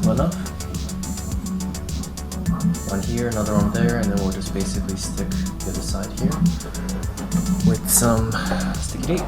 vertical enough. One here, another one there, and then we'll just basically stick the other side here with some sticky tape.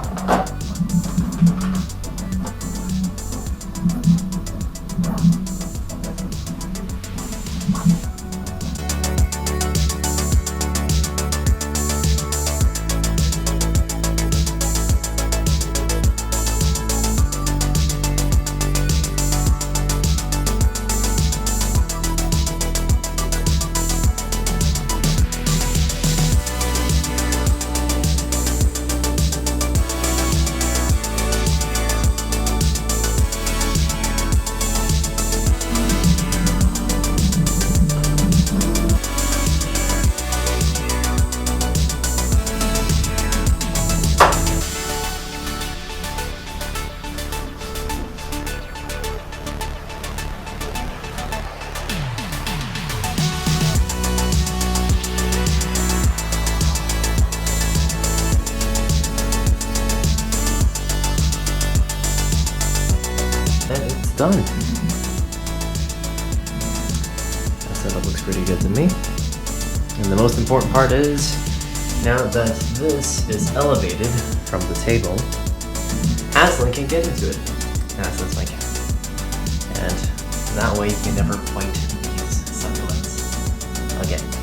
And it's done. That setup looks pretty good to me. And the most important part is, now that this is elevated from the table, Aslan can get into it. Aslan's my cat. And that way he can never point these succulents again.